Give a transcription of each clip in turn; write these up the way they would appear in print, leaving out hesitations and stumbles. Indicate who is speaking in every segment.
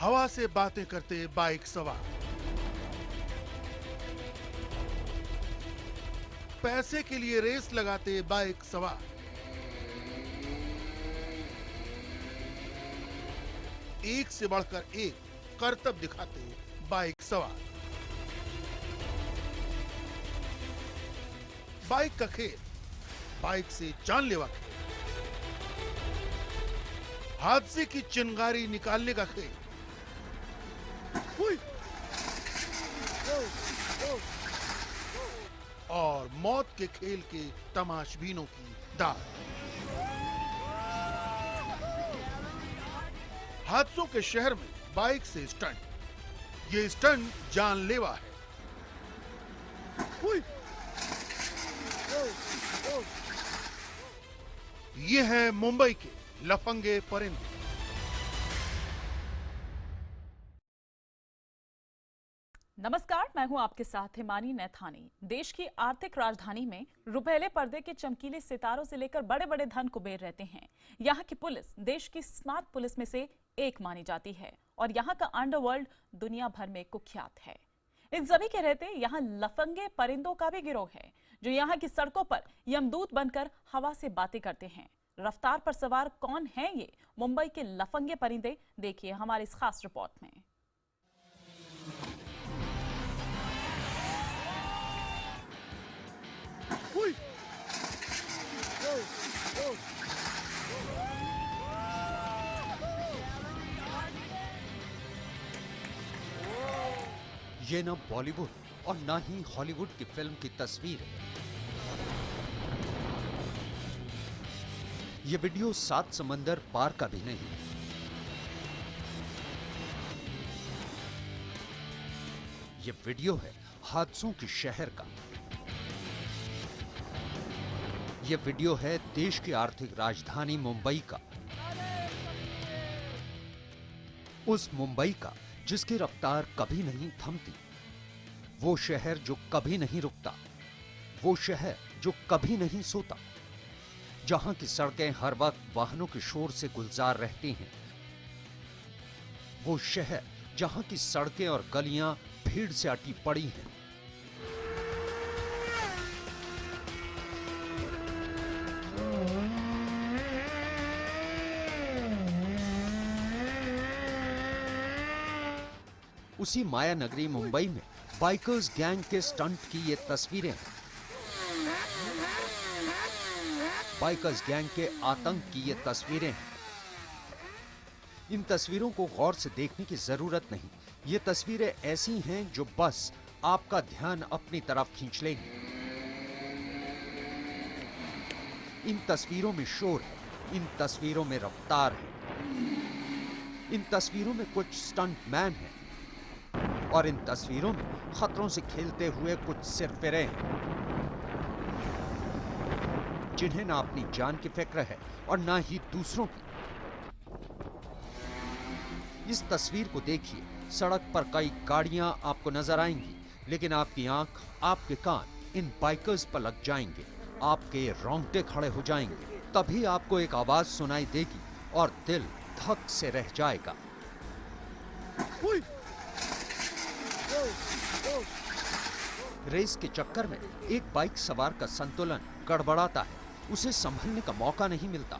Speaker 1: हवा से बातें करते बाइक सवार, पैसे के लिए रेस लगाते बाइक सवार, एक से बढ़कर एक करतब दिखाते बाइक सवार। बाइक का खेल, बाइक से जानलेवा खेल, हादसे की चिंगारी निकालने का खेल, और मौत के खेल के तमाशबीनों की दाद। हादसों के शहर में बाइक से स्टंट, ये स्टंट जानलेवा है। ये है मुंबई के लफंगे परिंदे।
Speaker 2: नमस्कार, मैं हूं आपके साथ हिमानी नैथानी। देश की आर्थिक राजधानी में रुपहले पर्दे के चमकीले सितारों से लेकर बड़े बड़े धन कुबेर रहते हैं। यहाँ की पुलिस देश की स्मार्ट पुलिस में से एक मानी जाती है और यहाँ का अंडरवर्ल्ड दुनिया भर में कुख्यात है। इन सभी के रहते यहाँ लफंगे परिंदों का भी गिरोह है, जो यहाँ की सड़कों पर यमदूत बनकर हवा से बातें करते हैं। रफ्तार पर सवार कौन है ये मुंबई के लफंगे परिंदे, देखिए हमारी इस खास रिपोर्ट में।
Speaker 3: ये न बॉलीवुड और न ही हॉलीवुड की फिल्म की तस्वीर है। ये वीडियो 7 समंदर पार का भी नहीं। ये वीडियो है हादसों के शहर का। ये वीडियो है देश की आर्थिक राजधानी मुंबई का। उस मुंबई का जिसकी रफ्तार कभी नहीं थमती, वो शहर जो कभी नहीं रुकता, वो शहर जो कभी नहीं सोता, जहां की सड़कें हर वक्त वाहनों के शोर से गुलजार रहती हैं, वो शहर जहां की सड़कें और गलियां भीड़ से अटी पड़ी हैं। उसी माया नगरी मुंबई में बाइकर्स गैंग के स्टंट की ये तस्वीरें हैं। बाइकर्स गैंग के आतंक की ये तस्वीरें हैं। इन तस्वीरों को गौर से देखने की जरूरत नहीं। ये तस्वीरें ऐसी हैं जो बस आपका ध्यान अपनी तरफ खींच लेंगी। इन तस्वीरों में शोर है, इन तस्वीरों में रफ्तार है, इन तस्वीरों में कुछ स्टंट मैन है और इन तस्वीरों में खतरों से खेलते हुए कुछ सिरफिरे हैं, जिन्हें ना अपनी जान की फिक्र है और ना ही दूसरों की। इस तस्वीर को देखिए, सड़क पर कई गाड़ियां आपको नजर आएंगी, लेकिन आपकी आंख, आपके कान इन बाइकर्स पर लग जाएंगे। आपके रोंगटे खड़े हो जाएंगे। तभी आपको एक आवाज सुनाई देगी और दिल धक से रह जाएगा। रेस के चक्कर में एक बाइक सवार का संतुलन गड़बड़ाता है, उसे संभलने का मौका नहीं मिलता।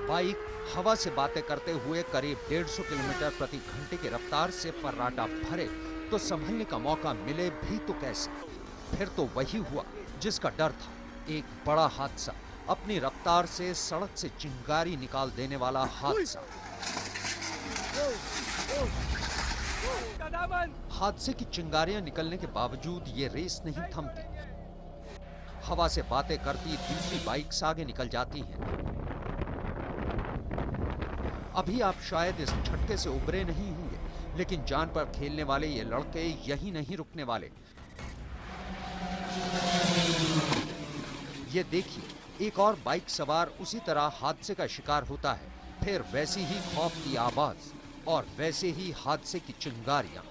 Speaker 3: बाइक हवा से बातें करते हुए करीब 150 किलोमीटर प्रति घंटे की रफ्तार से फर्राटा भरे तो संभलने का मौका मिले भी तो कैसे। फिर तो वही हुआ जिसका डर था, एक बड़ा हादसा, अपनी रफ्तार से सड़क से चिंगारी निकाल देने वाला हादसा। हादसे की चिंगारियां निकलने के बावजूद ये रेस नहीं थमती। हवा से बातें करती दूसरी बाइक्स आगे निकल जाती हैं। अभी आप शायद इस झटके से उबरे नहीं होंगे, लेकिन जान पर खेलने वाले ये लड़के यही नहीं रुकने वाले। ये देखिए, एक और बाइक सवार उसी तरह हादसे का शिकार होता है। फिर वैसी ही खौफ की आवाज और वैसे ही हादसे की चिंगारियां।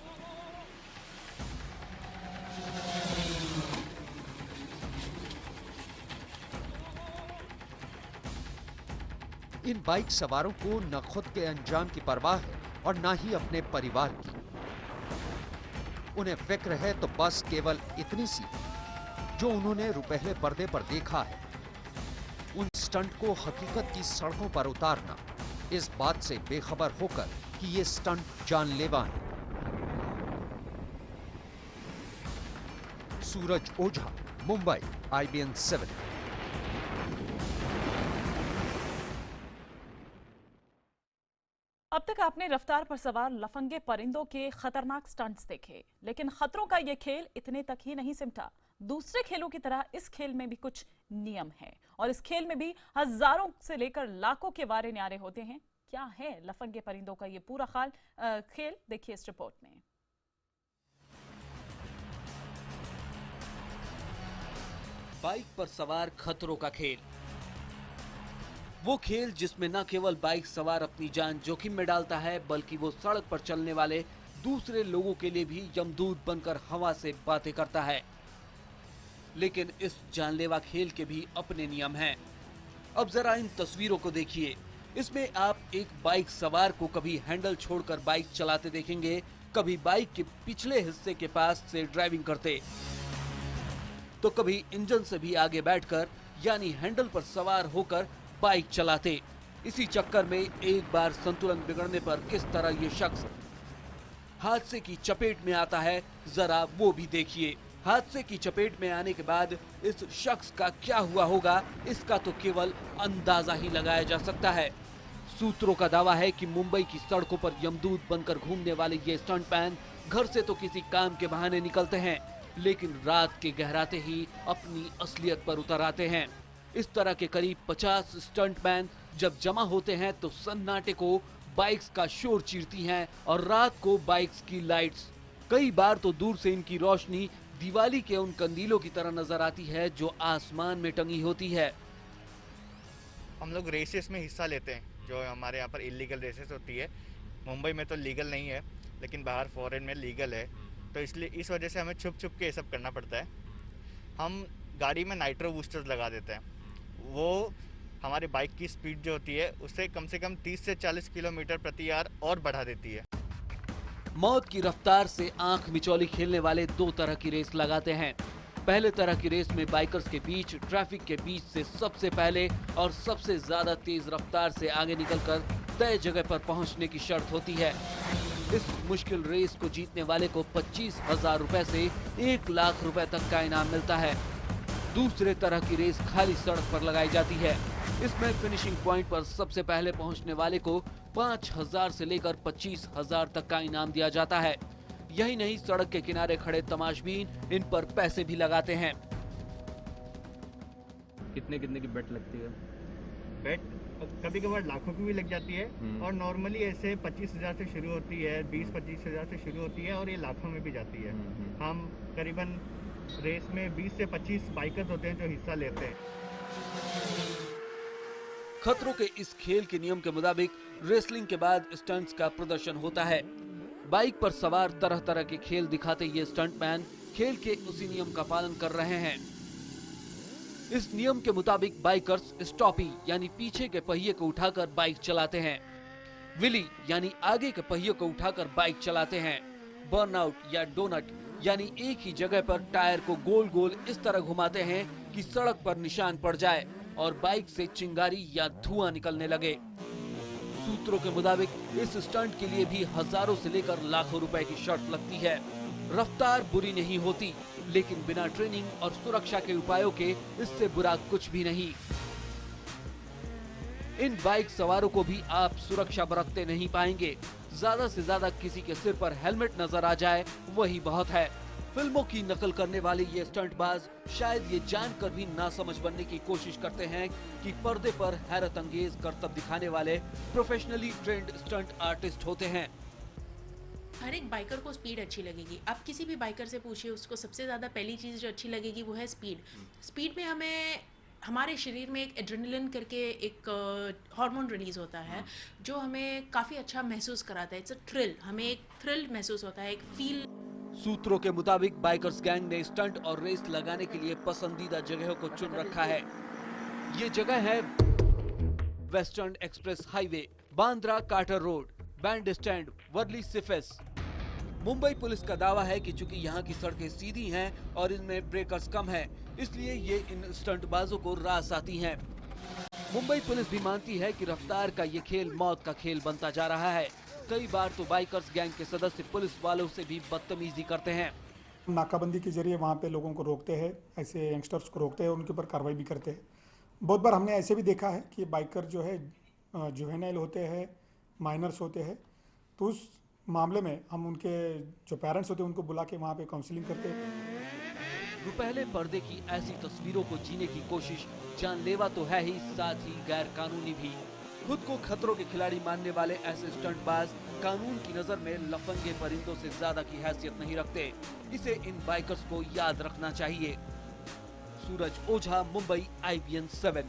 Speaker 3: इन बाइक सवारों को न खुद के अंजाम की परवाह है और न ही अपने परिवार की। उन्हें फिक्र है तो बस केवल इतनी सी जो उन्होंने रुपहले पर्दे पर देखा है। उन स्टंट को हकीकत की सड़कों पर उतारना, इस बात से बेखबर होकर कि ये स्टंट जानलेवा है। सूरज ओझा, मुंबई, IBN 7।
Speaker 2: अब तक आपने रफ्तार पर सवार लफंगे परिंदों के खतरनाक स्टंट्स देखे, लेकिन खतरों का यह खेल इतने तक ही नहीं सिमटा। दूसरे खेलों की तरह इस खेल में भी कुछ नियम हैं और इस खेल में भी हजारों से लेकर लाखों के वारे न्यारे होते हैं। क्या है लफंगे परिंदों का ये पूरा खेल, देखिए इस रिपोर्ट में।
Speaker 4: बाइक पर सवार खतरों का खेल, वो खेल जिसमें न केवल बाइक सवार अपनी जान जोखिम में डालता है, बल्कि वो सड़क पर चलने वाले दूसरे लोगों के लिए भी यमदूत बनकर हवा से बातें करता है। लेकिन इस जानलेवा खेल के भी अपने नियम हैं। अब जरा इन तस्वीरों को देखिए। इसमें आप एक बाइक सवार को कभी हैंडल छोड़कर बाइक चलाते देखेंगे, कभी बाइक के पिछले हिस्से के पास से ड्राइविंग करते, तो कभी इंजन से भी आगे बैठकर यानी हैंडल पर सवार होकर बाइक चलाते। इसी चक्कर में एक बार संतुलन बिगड़ने पर किस तरह ये शख्स हादसे की चपेट में आता है, जरा वो भी देखिए। हादसे की चपेट में आने के बाद इस शख्स का क्या हुआ होगा, इसका तो केवल अंदाजा ही लगाया जा सकता है। सूत्रों का दावा है कि मुंबई की सड़कों पर यमदूत बनकर घूमने वाले ये स्टंटमैन घर से तो किसी काम के बहाने निकलते हैं, लेकिन रात के गहराते ही अपनी असलियत पर उतर आते हैं। इस तरह के करीब 50 स्टंटमैन जब जमा होते हैं तो सन्नाटे को बाइक्स का शोर चीरती हैं और रात को बाइक्स की लाइट्स, कई बार तो दूर से इनकी रोशनी दिवाली के उन कंदीलों की तरह नजर आती है जो आसमान में टंगी होती है।
Speaker 5: हम लोग रेसेस में हिस्सा लेते हैं, जो हमारे यहाँ पर इलीगल रेसेस होती है। मुंबई में तो लीगल नहीं है, लेकिन बाहर फॉरेन में लीगल है, तो इसलिए इस वजह से हमें छुप छुप के ये सब करना पड़ता है। हम गाड़ी में नाइट्रो बूस्टर्स लगा देते हैं, वो हमारी बाइक की स्पीड जो होती है उससे कम 30 से 40 किलोमीटर प्रति आवर और बढ़ा देती है।
Speaker 4: मौत की रफ्तार से आंख मिचौली खेलने वाले दो तरह की रेस लगाते हैं। पहले तरह की रेस में बाइकर्स के बीच ट्रैफिक के बीच से सबसे पहले और सबसे ज्यादा तेज रफ्तार से आगे निकलकर तय जगह पर पहुंचने की शर्त होती है। इस मुश्किल रेस को जीतने वाले को 25,000 रुपए से 1 लाख रुपए तक का इनाम मिलता है। दूसरे तरह की रेस खाली सड़क पर लगाई जाती है। इसमें फिनिशिंग पॉइंट पर सबसे पहले पहुंचने वाले को 5,000 से लेकर 25,000 तक का इनाम दिया जाता है। यही नहीं, सड़क के किनारे खड़े तमाशबीन इन पर पैसे भी लगाते हैं।
Speaker 6: कितने की बेट लगती है?
Speaker 5: बेट कभी कभार लाखों की भी लग जाती है और नॉर्मली ऐसे 25,000 से शुरू होती है, 20-25,000 से शुरू होती है और ये लाखों में भी जाती है। हम करीबन रेस में 20 से 25 बाइकर्स होते हैं जो हिस्सा लेते हैं।
Speaker 4: खतरों के इस खेल के नियम के मुताबिक रेसलिंग के बाद स्टंट्स का प्रदर्शन होता है। बाइक पर सवार तरह तरह के खेल दिखाते ये स्टंटमैन खेल के उसी नियम का पालन कर रहे हैं। इस नियम के मुताबिक बाइकर्स स्टॉपी यानी पीछे के पहिए को उठाकर बाइक चलाते हैं, विली यानी आगे के पहिए को उठाकर बाइक चलाते हैं, बर्नआउट या डोनट यानी एक ही जगह पर टायर को गोल गोल इस तरह घुमाते हैं कि सड़क पर निशान पड़ जाए और बाइक से चिंगारी या धुआं निकलने लगे। सूत्रों के मुताबिक इस स्टंट के लिए भी हजारों से लेकर लाखों रुपए की शर्त लगती है। रफ्तार बुरी नहीं होती, लेकिन बिना ट्रेनिंग और सुरक्षा के उपायों के इससे बुरा कुछ भी नहीं। इन बाइक सवारों को भी आप सुरक्षा बरतते नहीं पाएंगे। ज्यादा से ज्यादा किसी के सिर पर हेलमेट नजर आ जाए वही बहुत है। फिल्मों की नकल करने वाले ये स्टंटबाज शायद ये जानकर भी नासमझ बनने की कोशिश करते हैं कि पर्दे पर हैरत अंगेज करतब दिखाने वाले प्रोफेशनली ट्रेंड स्टंट आर्टिस्ट होते हैं।
Speaker 7: हर एक बाइकर को स्पीड अच्छी लगेगी। आप किसी भी बाइकर से पूछिए, उसको सबसे ज़्यादा पहली चीज़ जो अच्छी लगेगी वो है स्पीड। स्पीड में हमें हमारे शरीर में एक एड्रेनलिन करके एक हार्मोन रिलीज़ होता है जो हमें काफ़ी अच्छा महसूस कराता है। इट्स अ थ्रिल, हमें एक थ्रिल महसूस होता है, एक फील।
Speaker 4: सूत्रों के मुताबिक बाइकर्स गैंग ने स्टंट और रेस लगाने के लिए पसंदीदा जगहों को चुन रखा है। ये जगह है Western Express Highway, Bandra Carter Road, Bandstand, Worli Seaface. Mumbai police का दावा है कि चूंकि यहाँ की सड़कें सीधी हैं और इनमें ब्रेकर्स कम हैं, इसलिए ये इन स्टंटबाजों को रास आती हैं। मुंबई पुलिस भी मानती है कि रफ्तार का ये खेल मौत का खेल बनता जा रहा है। कई बार तो बाइकर्स गैंग के सदस्य पुलिस वालों से भी बदतमीजी करते हैं।
Speaker 8: नाकाबंदी के जरिए वहाँ पे लोगों को रोकते हैं, ऐसे यंगस्टर्स को रोकते हैं, उनके ऊपर कार्रवाई भी करते हैं। बहुत बार हमने ऐसे भी देखा है कि बाइकर जो है जुवेनाइल होते हैं, माइनर्स होते हैं, तो उस मामले में हम उनके जो पेरेंट्स होते हैं उनको बुला के वहाँ पे काउंसलिंग करते हैं।
Speaker 4: रुपहले पर्दे की ऐसी तस्वीरों को जीने की कोशिश जानलेवा तो है ही, साथ ही गैर कानूनी भी। खुद को खतरों के खिलाड़ी मानने वाले ऐसे स्टंटबाज कानून की नजर में लफंगे परिंदों से ज्यादा की हैसियत नहीं रखते। इसे इन बाइकर्स को याद रखना चाहिए। सूरज ओझा, मुंबई, IBN 7।